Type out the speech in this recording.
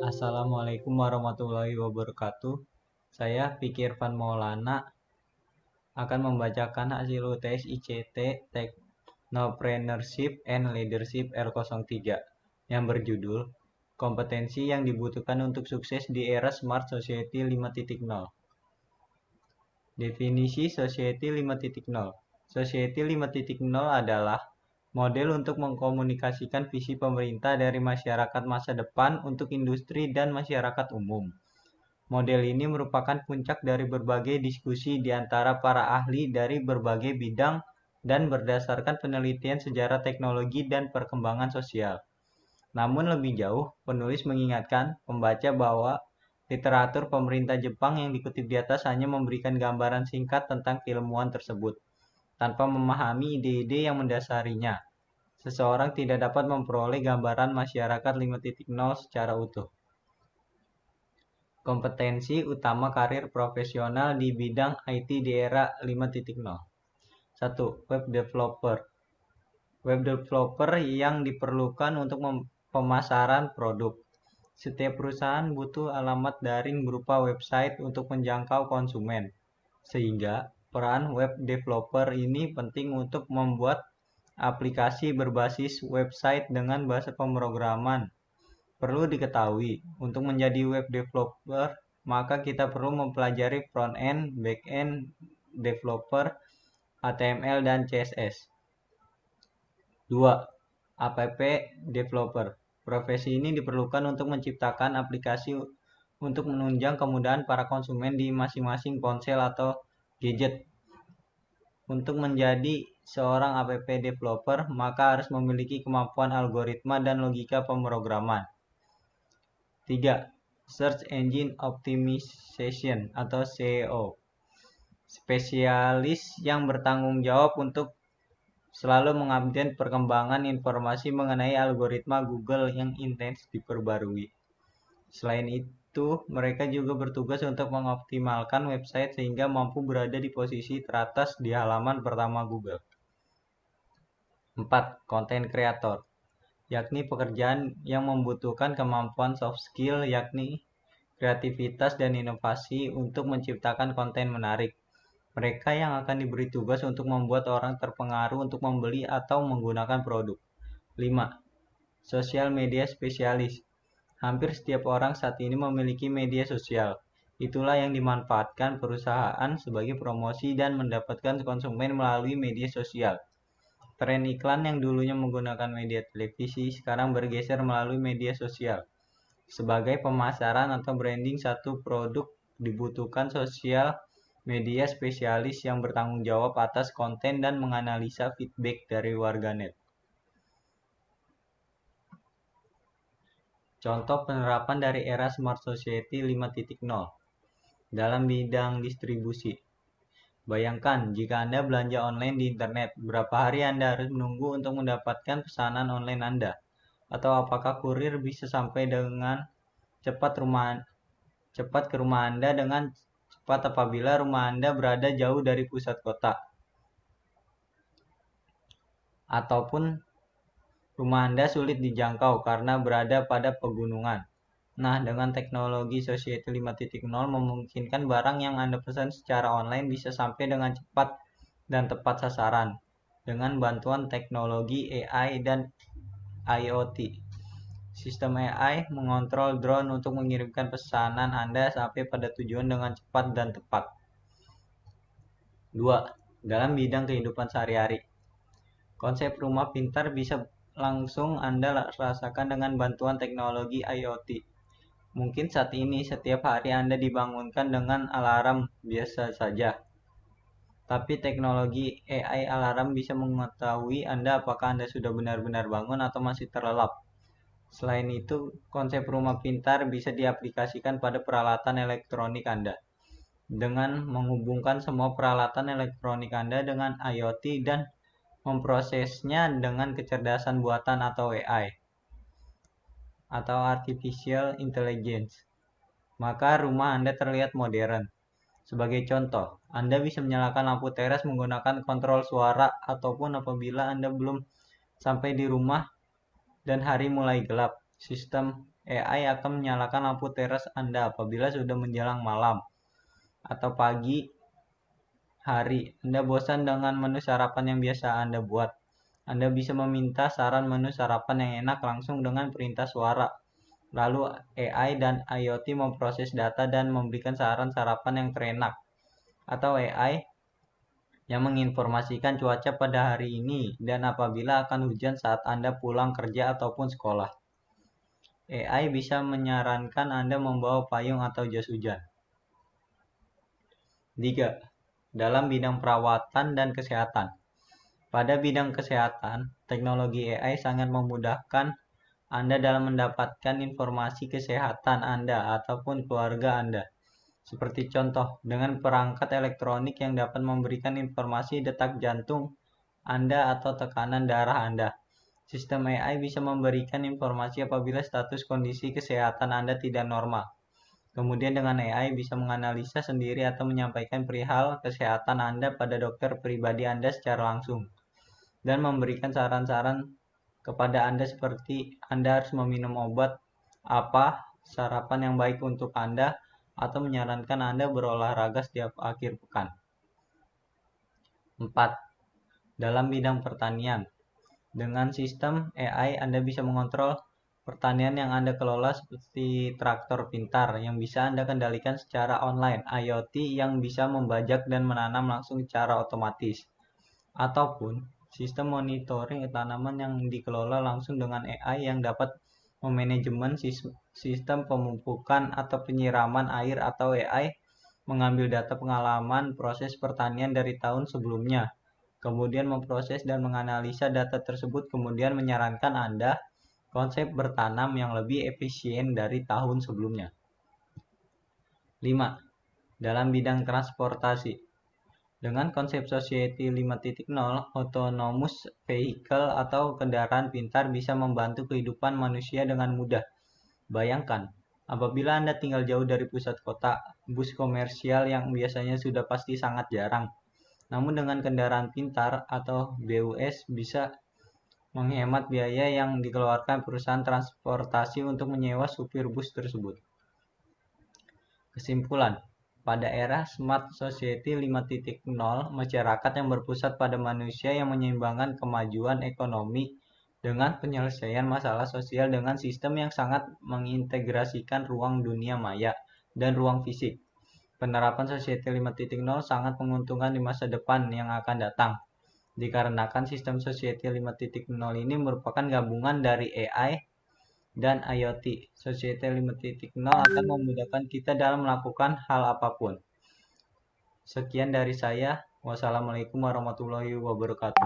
Assalamualaikum warahmatullahi wabarakatuh. Saya Fikir Van Maulana akan membacakan hasil UTS ICT Technopreneurship and Leadership L03 yang berjudul Kompetensi yang dibutuhkan untuk sukses di era Smart Society 5.0. Definisi Society 5.0. Society 5.0 adalah model untuk mengkomunikasikan visi pemerintah dari masyarakat masa depan untuk industri dan masyarakat umum. Model ini merupakan puncak dari berbagai diskusi di antara para ahli dari berbagai bidang dan berdasarkan penelitian sejarah teknologi dan perkembangan sosial. Namun lebih jauh, penulis mengingatkan pembaca bahwa literatur pemerintah Jepang yang dikutip di atas hanya memberikan gambaran singkat tentang keilmuan tersebut, tanpa memahami ide-ide yang mendasarinya. Seseorang tidak dapat memperoleh gambaran masyarakat 5.0 secara utuh. Kompetensi utama karir profesional di bidang IT di era 5.0. 1. Web developer. Web developer yang diperlukan untuk pemasaran produk. Setiap perusahaan butuh alamat daring berupa website untuk menjangkau konsumen. Sehingga peran web developer ini penting untuk membuat aplikasi berbasis website dengan bahasa pemrograman. Perlu diketahui, untuk menjadi web developer, maka kita perlu mempelajari front-end, back-end developer, HTML, dan CSS. 2. App developer. Profesi ini diperlukan untuk menciptakan aplikasi untuk menunjang kemudahan para konsumen di masing-masing ponsel atau gadget. Untuk menjadi seorang app developer, maka harus memiliki kemampuan algoritma dan logika pemrograman. 3. Search Engine Optimization atau SEO. Spesialis yang bertanggung jawab untuk selalu mengupdate perkembangan informasi mengenai algoritma Google yang intens diperbarui. Selain itu, mereka juga bertugas untuk mengoptimalkan website sehingga mampu berada di posisi teratas di halaman pertama Google. 4. Content Creator, yakni pekerjaan yang membutuhkan kemampuan soft skill yakni kreativitas dan inovasi untuk menciptakan konten menarik. Mereka yang akan diberi tugas untuk membuat orang terpengaruh untuk membeli atau menggunakan produk. 5. Social media spesialis. Hampir setiap orang saat ini memiliki media sosial. Itulah yang dimanfaatkan perusahaan sebagai promosi dan mendapatkan konsumen melalui media sosial. Tren iklan yang dulunya menggunakan media televisi sekarang bergeser melalui media sosial. Sebagai pemasaran atau branding satu produk dibutuhkan sosial media spesialis yang bertanggung jawab atas konten dan menganalisa feedback dari warganet. Contoh penerapan dari era Smart Society 5.0 dalam bidang distribusi. Bayangkan jika Anda belanja online di internet, berapa hari Anda harus menunggu untuk mendapatkan pesanan online Anda? Atau apakah kurir bisa sampai dengan cepat ke rumah Anda dengan cepat apabila rumah Anda berada jauh dari pusat kota? Ataupun rumah Anda sulit dijangkau karena berada pada pegunungan. Nah, dengan teknologi Society 5.0 memungkinkan barang yang Anda pesan secara online bisa sampai dengan cepat dan tepat sasaran dengan bantuan teknologi AI dan IoT. Sistem AI mengontrol drone untuk mengirimkan pesanan Anda sampai pada tujuan dengan cepat dan tepat. 2. Dalam bidang kehidupan sehari-hari. Konsep rumah pintar bisa langsung Anda rasakan dengan bantuan teknologi IoT. Mungkin saat ini setiap hari Anda dibangunkan dengan alarm biasa saja. Tapi teknologi AI alarm bisa mengetahui Anda apakah Anda sudah benar-benar bangun atau masih terlelap. Selain itu, konsep rumah pintar bisa diaplikasikan pada peralatan elektronik Anda. Dengan menghubungkan semua peralatan elektronik Anda dengan IoT dan memprosesnya dengan kecerdasan buatan atau AI atau Artificial Intelligence, maka rumah Anda terlihat modern. Sebagai contoh, Anda bisa menyalakan lampu teras menggunakan kontrol suara ataupun apabila Anda belum sampai di rumah dan hari mulai gelap, sistem AI akan menyalakan lampu teras Anda apabila sudah menjelang malam atau pagi hari. Anda bosan dengan menu sarapan yang biasa Anda buat. Anda bisa meminta saran menu sarapan yang enak langsung dengan perintah suara. Lalu AI dan IoT memproses data dan memberikan saran sarapan yang terenak. Atau AI yang menginformasikan cuaca pada hari ini dan apabila akan hujan saat Anda pulang kerja ataupun sekolah. AI bisa menyarankan Anda membawa payung atau jas hujan. 3. Dalam bidang perawatan dan kesehatan. Pada bidang kesehatan, teknologi AI sangat memudahkan Anda dalam mendapatkan informasi kesehatan Anda ataupun keluarga Anda. Seperti contoh, dengan perangkat elektronik yang dapat memberikan informasi detak jantung Anda atau tekanan darah Anda. Sistem AI bisa memberikan informasi apabila status kondisi kesehatan Anda tidak normal. Kemudian dengan AI bisa menganalisa sendiri atau menyampaikan perihal kesehatan Anda pada dokter pribadi Anda secara langsung. Dan memberikan saran-saran kepada Anda seperti Anda harus meminum obat apa, sarapan yang baik untuk Anda, atau menyarankan Anda berolahraga setiap akhir pekan. 4. Dalam bidang pertanian. Dengan sistem AI, Anda bisa mengontrol pertanian yang Anda kelola seperti traktor pintar yang bisa Anda kendalikan secara online, IoT yang bisa membajak dan menanam langsung secara otomatis, ataupun sistem monitoring tanaman yang dikelola langsung dengan AI yang dapat memanajemen sistem pemupukan atau penyiraman air atau AI mengambil data pengalaman proses pertanian dari tahun sebelumnya, kemudian memproses dan menganalisa data tersebut, kemudian menyarankan Anda konsep bertanam yang lebih efisien dari tahun sebelumnya. 5. Dalam bidang transportasi. Dengan konsep Society 5.0, autonomous vehicle atau kendaraan pintar bisa membantu kehidupan manusia dengan mudah. Bayangkan, apabila Anda tinggal jauh dari pusat kota, bus komersial yang biasanya sudah pasti sangat jarang. Namun dengan kendaraan pintar atau BUS bisa menghemat biaya yang dikeluarkan perusahaan transportasi untuk menyewa supir bus tersebut. Kesimpulan, pada era Smart Society 5.0, masyarakat yang berpusat pada manusia yang menyeimbangkan kemajuan ekonomi dengan penyelesaian masalah sosial dengan sistem yang sangat mengintegrasikan ruang dunia maya dan ruang fisik. Penerapan Society 5.0 sangat menguntungkan di masa depan yang akan datang, dikarenakan sistem Society 5.0 ini merupakan gabungan dari AI dan IoT. Society 5.0 akan memudahkan kita dalam melakukan hal apapun. Sekian dari saya. Wassalamualaikum warahmatullahi wabarakatuh.